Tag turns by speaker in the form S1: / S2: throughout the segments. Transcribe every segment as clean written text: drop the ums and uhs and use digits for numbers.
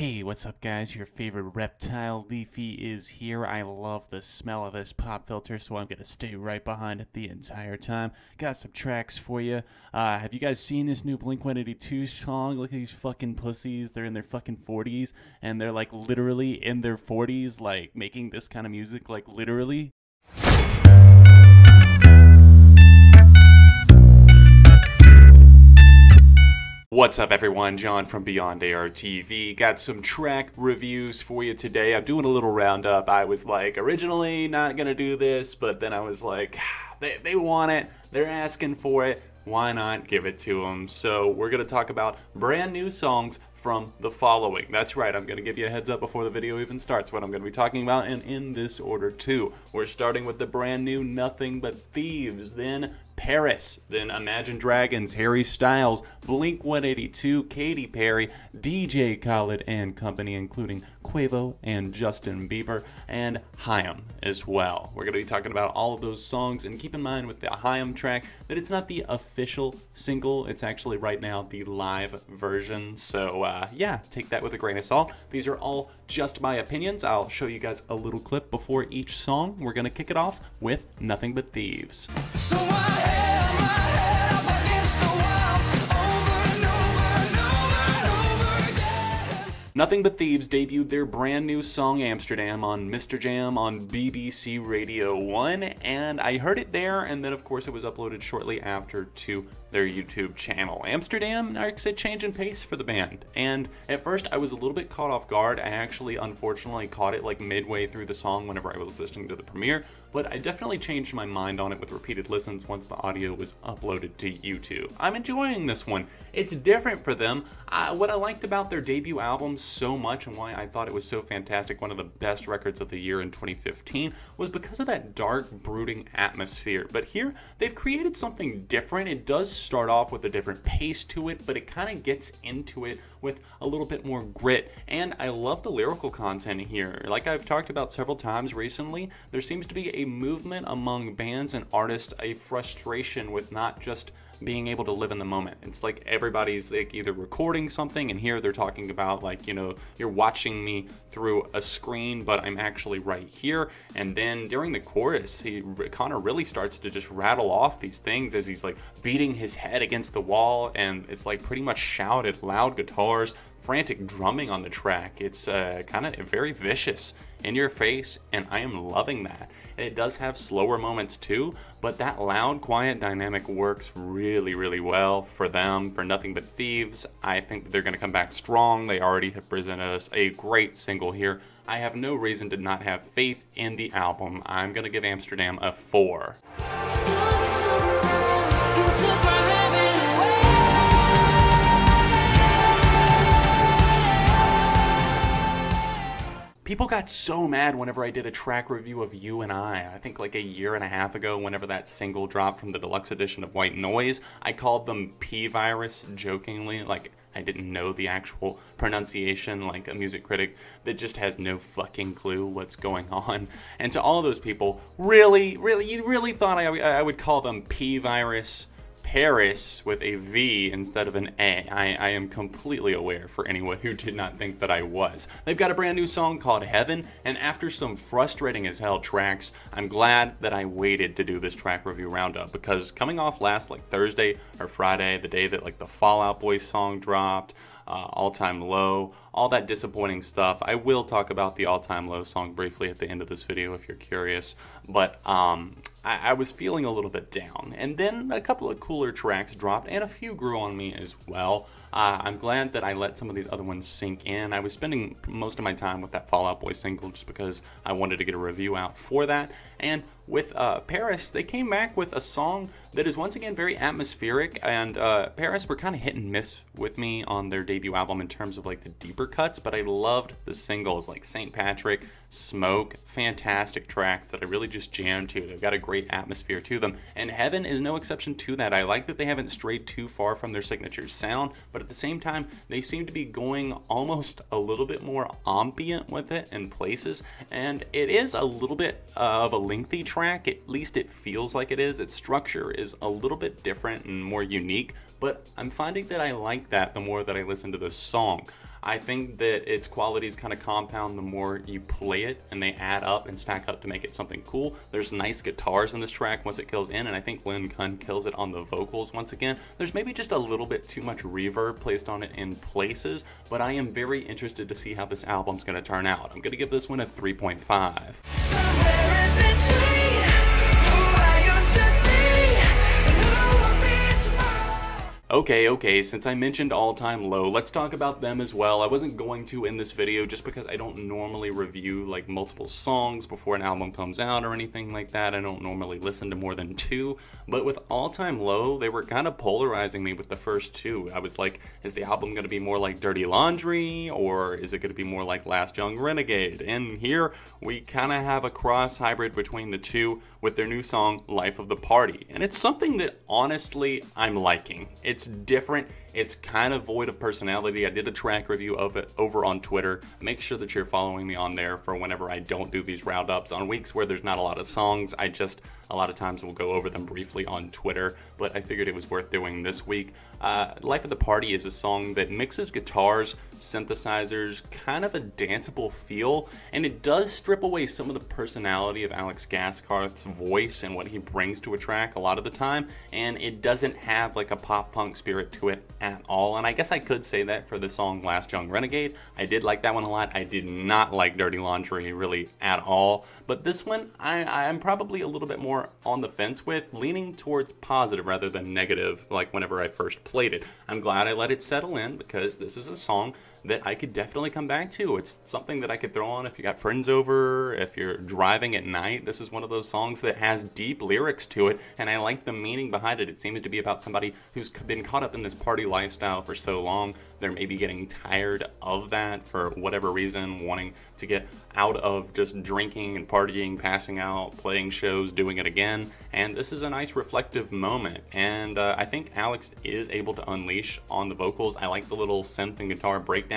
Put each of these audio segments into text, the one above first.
S1: Hey, what's up guys? Your favorite reptile Leafy is here. I love the smell of this pop filter, so I'm gonna stay right behind it the entire time. Got some tracks for you. Have you guys seen this new Blink-182 song? Look at these fucking pussies. They're in their fucking 40s, and they're like literally in their 40s, like making this kind of music, like literally. What's up everyone, John from Beyond ARTV. Got some track reviews for you today. I'm doing a little roundup. I was like originally not gonna do this, but then I was like, they want it, they're asking for it, why not give it to them? So we're gonna talk about brand new songs from the following. That's right, I'm gonna give you a heads up before the video even starts what I'm gonna be talking about, and in this order too. We're starting with the brand new Nothing But Thieves, then PVRIS, then Imagine Dragons, Harry Styles, Blink-182, Katy Perry, DJ Khaled and company, including Quavo and Justin Bieber, and Haim as well. We're going to be talking about all of those songs, and keep in mind with the Haim track that it's not the official single, it's actually right now the live version, so yeah, take that with a grain of salt. These are all just my opinions. I'll show you guys a little clip before each song. We're going to kick it off with Nothing But Thieves. So Nothing But Thieves debuted their brand new song Amsterdam on Mr. Jam on BBC Radio 1, and I heard it there, and then of course it was uploaded shortly after to their YouTube channel. Amsterdam marks a change in pace for the band, and at first I was a little bit caught off guard. I actually unfortunately caught it like midway through the song whenever I was listening to the premiere, but I definitely changed my mind on it with repeated listens once the audio was uploaded to YouTube. I'm enjoying this one. It's different for them. What I liked about their debut album so much, and why I thought it was so fantastic, one of the best records of the year in 2015, was because of that dark, brooding atmosphere. But here, they've created something different. It does start off with a different pace to it, but it kind of gets into it with a little bit more grit. And I love the lyrical content here. Like I've talked about several times recently, there seems to be a movement among bands and artists, a frustration with not just being able to live in the moment. It's like everybody's like either recording something, and here they're talking about like, you know, you're watching me through a screen, but I'm actually right here. And then during the chorus, Connor really starts to just rattle off these things as he's like beating his head against the wall, and it's like pretty much shouted, loud guitars, frantic drumming on the track. It's kind of very vicious, in your face, and I am loving that. It does have slower moments too, but that loud, quiet dynamic works really, really well for them. For Nothing But Thieves, I think that they're going to come back strong. They already have presented us a great single here. I have no reason to not have faith in the album. I'm going to give Amsterdam a 4. People got so mad whenever I did a track review of You and I think like a year and a half ago, whenever that single dropped from the deluxe edition of White Noise. I called them PVRIS jokingly, like I didn't know the actual pronunciation, like a music critic that just has no fucking clue what's going on. And to all those people, you really thought I would call them PVRIS Paris with a V instead of an A. I am completely aware for anyone who did not think that I was. They've got a brand new song called Heaven, and after some frustrating as hell tracks, I'm glad that I waited to do this track review roundup, because coming off last like Thursday or Friday, the day that like the Fall Out Boy song dropped, All Time Low, all that disappointing stuff. I will talk about the All Time Low song briefly at the end of this video if you're curious, but I was feeling a little bit down, and then a couple of cooler tracks dropped, and a few grew on me as well. I'm glad that I let some of these other ones sink in. I was spending most of my time with that Fall Out Boy single just because I wanted to get a review out for that. And with PVRIS, they came back with a song that is once again very atmospheric, and PVRIS were kind of hit and miss with me on their debut album in terms of like the deeper cuts, but I loved the singles like St. Patrick, Smoke, fantastic tracks that I really just jammed to. They've got a great atmosphere to them, and Heaven is no exception to that. I like that they haven't strayed too far from their signature sound, but at the same time, they seem to be going almost a little bit more ambient with it in places, and it is a little bit of a lengthy track, at least it feels like it is. Its structure is a little bit different and more unique, but I'm finding that I like that the more that I listen to this song. I think that its qualities kind of compound the more you play it, and they add up and stack up to make it something cool. There's nice guitars in this track once it kills in, and I think Lynn Gunn kills it on the vocals once again. There's maybe just a little bit too much reverb placed on it in places, but I am very interested to see how this album's going to turn out. I'm going to give this one a 3.5. Okay, since I mentioned All Time Low, let's talk about them as well. I wasn't going to in this video just because I don't normally review like multiple songs before an album comes out or anything like that. I don't normally listen to more than 2, but with All Time Low, they were kind of polarizing me with the first 2. I was like, is the album going to be more like Dirty Laundry, or is it going to be more like Last Young Renegade? And here we kind of have a cross hybrid between the two with their new song, Life of the Party. And it's something that honestly I'm liking. It's different. It's kind of void of personality. I did a track review of it over on Twitter. Make sure that you're following me on there for whenever I don't do these roundups. On weeks where there's not a lot of songs, a lot of times will go over them briefly on Twitter, but I figured it was worth doing this week. Life of the Party is a song that mixes guitars, synthesizers, kind of a danceable feel, and it does strip away some of the personality of Alex Gaskarth's voice and what he brings to a track a lot of the time, and it doesn't have like a pop-punk spirit to it at all. And I guess I could say that for the song Last Young Renegade. I did like that one a lot. I did not like Dirty Laundry really at all, but this one I'm probably a little bit more on the fence with, leaning towards positive rather than negative like whenever I first played it. I'm glad I let it settle in because this is a song that I could definitely come back to. It's something that I could throw on if you got friends over, if you're driving at night. This is one of those songs that has deep lyrics to it, and I like the meaning behind it. It seems to be about somebody who's been caught up in this party lifestyle for so long. They're maybe getting tired of that for whatever reason, wanting to get out of just drinking and partying, passing out, playing shows, doing it again. And this is a nice reflective moment. And I think Alex is able to unleash on the vocals. I like the little synth and guitar breakdown.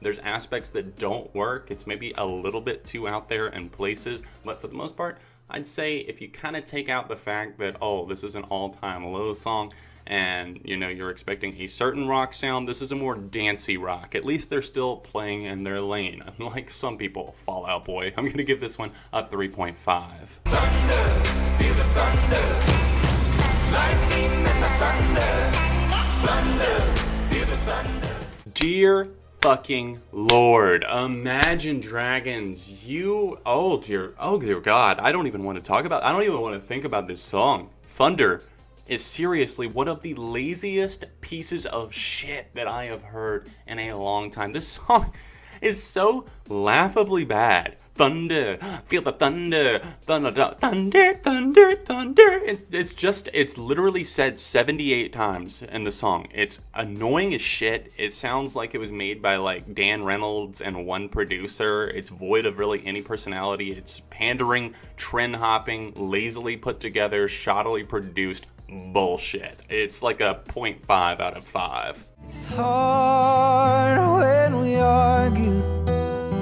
S1: There's aspects that don't work. It's maybe a little bit too out there in places, but for the most part, I'd say if you kind of take out the fact that, oh, this is an all-time low song, and you know you're expecting a certain rock sound, this is a more dancey rock. At least they're still playing in their lane, unlike some people. Fall Out Boy. I'm gonna give this one a 3.5. Thunder, feel the thunder, lightning and the thunder, thunder, feel the thunder. Dear fucking Lord, Imagine Dragons, oh dear God, I don't even want to think about this song. Thunder is seriously one of the laziest pieces of shit that I have heard in a long time. This song is so laughably bad. Thunder, feel the thunder, thunder, thunder, thunder, thunder. It's literally said 78 times in the song. It's annoying as shit. It sounds like it was made by like Dan Reynolds and one producer. It's void of really any personality. It's pandering, trend hopping, lazily put together, shoddily produced bullshit. It's like a 0.5 out of 5. It's hard when we argue.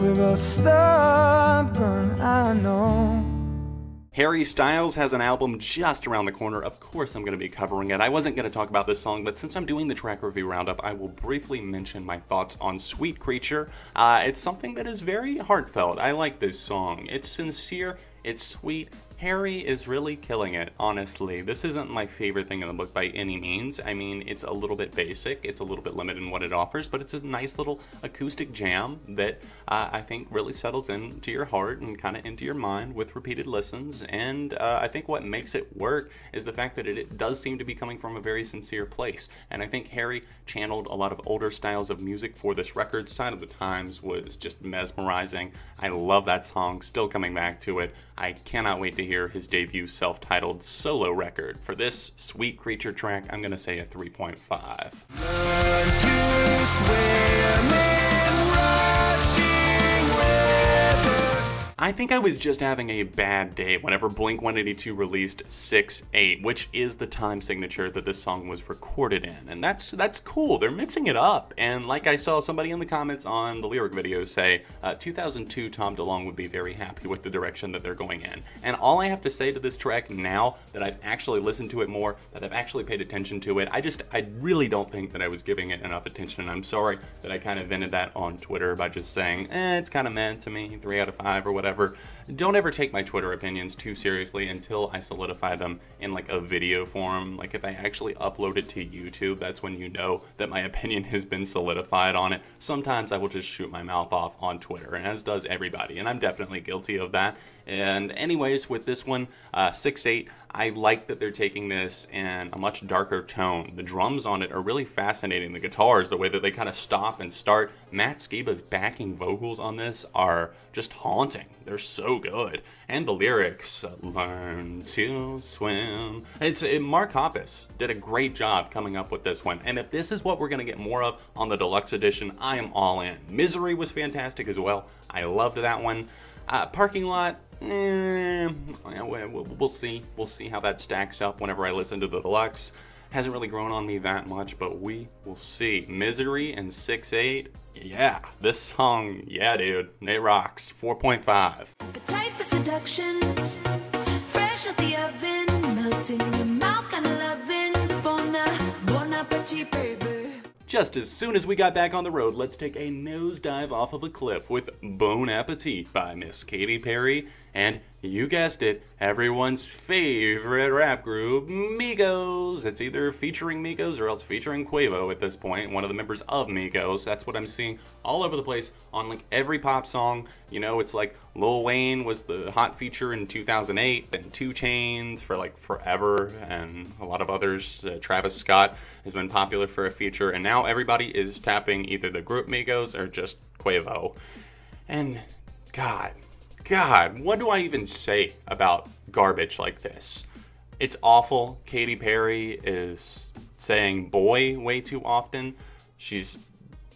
S1: We're both stubborn, I know. Harry Styles has an album just around the corner. Of course I'm going to be covering it. I wasn't going to talk about this song, but since I'm doing the track review roundup, I will briefly mention my thoughts on Sweet Creature. It's something that is very heartfelt. I like this song. It's sincere, it's sweet. Harry is really killing it, honestly. This isn't my favorite thing in the book by any means. I mean, it's a little bit basic, it's a little bit limited in what it offers, but it's a nice little acoustic jam that I think really settles into your heart and kind of into your mind with repeated listens. And I think what makes it work is the fact that it does seem to be coming from a very sincere place. And I think Harry channeled a lot of older styles of music for this record. Sign of the Times was just mesmerizing. I love that song, still coming back to it. I cannot wait to hear his debut self-titled solo record. For this Sweet Creature track, I'm gonna say a 3.5. I think I was just having a bad day whenever Blink-182 released 6/8, which is the time signature that this song was recorded in. And that's cool. They're mixing it up. And like I saw somebody in the comments on the lyric video say, 2002 Tom DeLonge would be very happy with the direction that they're going in. And all I have to say to this track now that I've actually listened to it more, that I've actually paid attention to it, I really don't think that I was giving it enough attention. And I'm sorry that I kind of vented that on Twitter by just saying, it's kind of meant to me, 3 out of 5 or whatever. Don't ever take my Twitter opinions too seriously until I solidify them in like a video form. Like if I actually upload it to YouTube, that's when you know that my opinion has been solidified on it. Sometimes I will just shoot my mouth off on Twitter, and as does everybody, and I'm definitely guilty of that. And anyways, with this one, 6/8, I like that they're taking this in a much darker tone. The drums on it are really fascinating. The guitars, the way that they kind of stop and start. Matt Skiba's backing vocals on this are just haunting. They're so good. And the lyrics, learn to swim. Mark Hoppus did a great job coming up with this one. And if this is what we're going to get more of on the deluxe edition, I am all in. Misery was fantastic as well. I loved that one. Parking Lot, we'll see. We'll see how that stacks up whenever I listen to the deluxe. Hasn't really grown on me that much, but we will see. Misery and 6/8, yeah. This song, yeah, dude, it rocks. 4.5.
S2: Appetite for seduction, fresh out the oven, melting in your mouth, kind of loving. Bon appetit, baby.
S1: Just as soon as we got back on the road, let's take a nosedive off of a cliff with Bon Appetit by Miss Katy Perry and, you guessed it, everyone's favorite rap group, Migos. It's either featuring Migos or else featuring Quavo at this point, one of the members of Migos. That's what I'm seeing all over the place on like every pop song. You know, it's like Lil Wayne was the hot feature in 2008, then 2 Chainz for like forever, and a lot of others. Travis Scott has been popular for a feature, and now everybody is tapping either the group Migos or just Quavo. And God, what do I even say about garbage like this? It's awful. Katy Perry is saying boy way too often. She's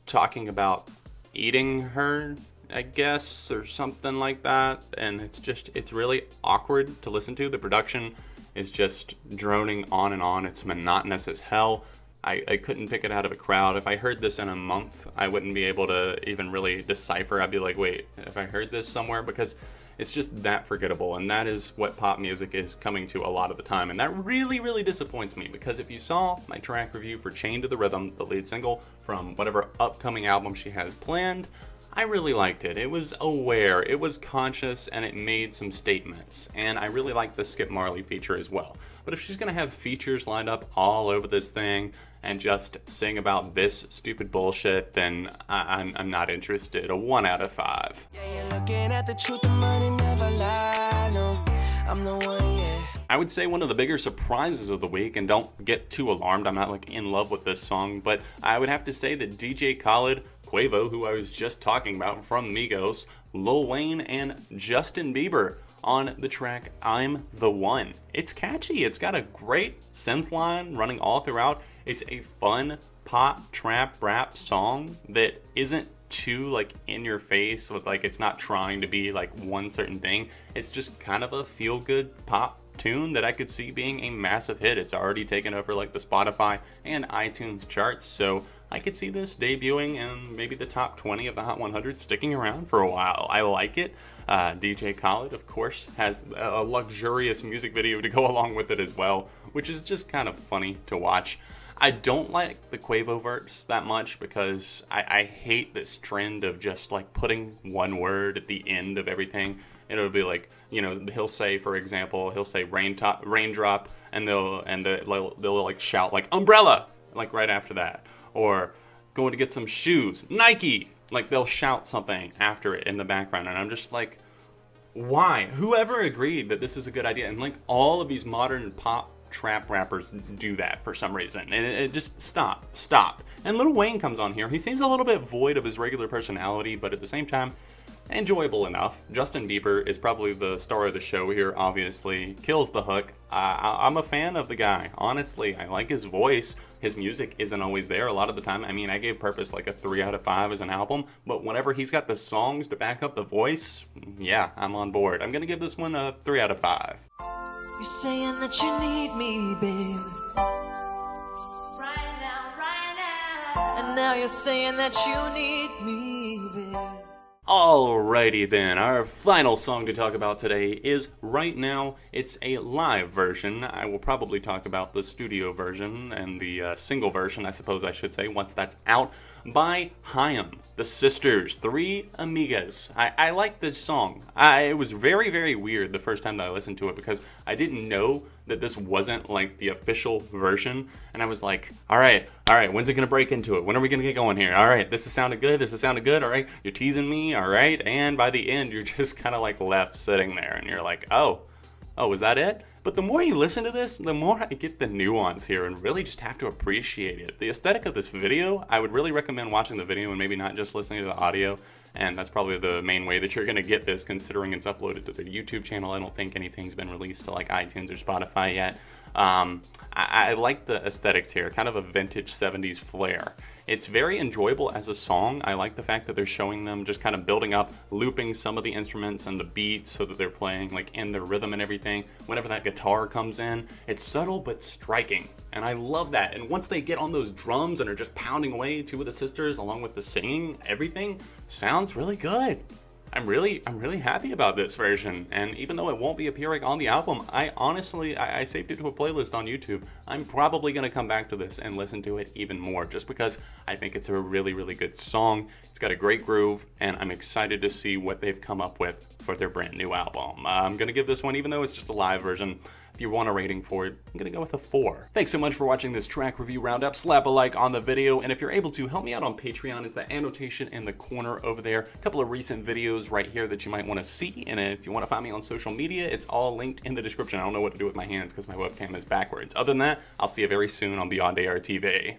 S1: talking about eating her, I guess, or something like that. And it's really awkward to listen to. The production is just droning on and on. It's monotonous as hell. I couldn't pick it out of a crowd. If I heard this in a month, I wouldn't be able to even really decipher. I'd be like, wait, if I heard this somewhere? Because it's just that forgettable, and that is what pop music is coming to a lot of the time. And that really, really disappoints me, because if you saw my track review for Chained to the Rhythm, the lead single from whatever upcoming album she has planned, I really liked it. It was aware, it was conscious, and it made some statements. And I really liked the Skip Marley feature as well. But if she's gonna have features lined up all over this thing and just sing about this stupid bullshit, then I'm not interested. A 1 out of 5.
S3: Yeah, you're looking at the truth, the money never lie. No, I'm the one, yeah.
S1: I would say one of the bigger surprises of the week, and don't get too alarmed, I'm not like in love with this song, but I would have to say that DJ Khaled, Quavo, who I was just talking about from Migos, Lil Wayne, and Justin Bieber on the track I'm the One. It's catchy, it's got a great synth line running all throughout. It's a fun pop, trap, rap song that isn't too like in your face with like, it's not trying to be like one certain thing. It's just kind of a feel-good pop tune that I could see being a massive hit. It's already taken over like the Spotify and iTunes charts, so I could see this debuting in maybe the top 20 of the Hot 100, sticking around for a while. I like it. DJ Khaled, of course, has a luxurious music video to go along with it as well, which is just kind of funny to watch. I don't like the Quavo verse that much because I hate this trend of just like putting one word at the end of everything. It'll be like, you know, he'll say, for example, he'll say raindrop, and they'll like shout like umbrella, like right after that. Or going to get some shoes, Nike, like they'll shout something after it in the background, and I'm just like, why? Whoever agreed that this is a good idea? And like all of these modern pop trap rappers do that for some reason, and it just stop. And Lil Wayne comes on here. He seems a little bit void of his regular personality, but at the same time, enjoyable enough. Justin Bieber is probably the star of the show here, obviously. Kills the hook. I'm a fan of the guy. Honestly, I like his voice. his music isn't always there a lot of the time. I mean, I gave Purpose like a 3 out of 5 as an album, but whenever he's got the songs to back up the voice, yeah, I'm on board. I'm gonna give this one a 3 out of 5.
S3: You're saying that you need me, baby. Right now. And now you're saying that you need me, baby.
S1: Alrighty then, our final song to talk about today is Right Now. It's a live version. I will probably talk about the studio version and the single version, I suppose I should say, once that's out, by Haim, the sisters, 3 amigas. I like this song. It was very, very weird the first time that I listened to it because I didn't know that this wasn't like the official version, and I was like, all right, when's it gonna break into it? When are we gonna get going here? All right, this has sounded good, all right, you're teasing me, all right, and by the end, you're just kind of like left sitting there, and you're like, oh, is that it? But the more you listen to this, the more I get the nuance here and really just have to appreciate it. The aesthetic of this video, I would really recommend watching the video and maybe not just listening to the audio. And that's probably the main way that you're going to get this, considering it's uploaded to their YouTube channel. I don't think anything's been released to like iTunes or Spotify yet. I like the aesthetics here, kind of a vintage 70s flair. It's very enjoyable as a song. I like the fact that they're showing them just kind of building up, looping some of the instruments and the beats so that they're playing like in the rhythm and everything. Whenever that guitar comes in, it's subtle but striking. And I love that. And once they get on those drums and are just pounding away, 2 of the sisters, along with the singing, everything sounds really good. I'm really happy about this version, and even though it won't be appearing on the album, I honestly saved it to a playlist on YouTube. I'm probably going to come back to this and listen to it even more, just because I think it's a really, really good song. It's got a great groove, and I'm excited to see what they've come up with for their brand new album. I'm going to give this one, even though it's just a live version, if you want a rating for it, I'm gonna go with a 4. Thanks so much for watching this track review roundup. Slap a like on the video, and if you're able to, help me out on Patreon. It's the annotation in the corner over there. A couple of recent videos right here that you might want to see, and if you want to find me on social media, it's all linked in the description. I don't know what to do with my hands because my webcam is backwards. Other than that, I'll see you very soon on Beyond ARTV.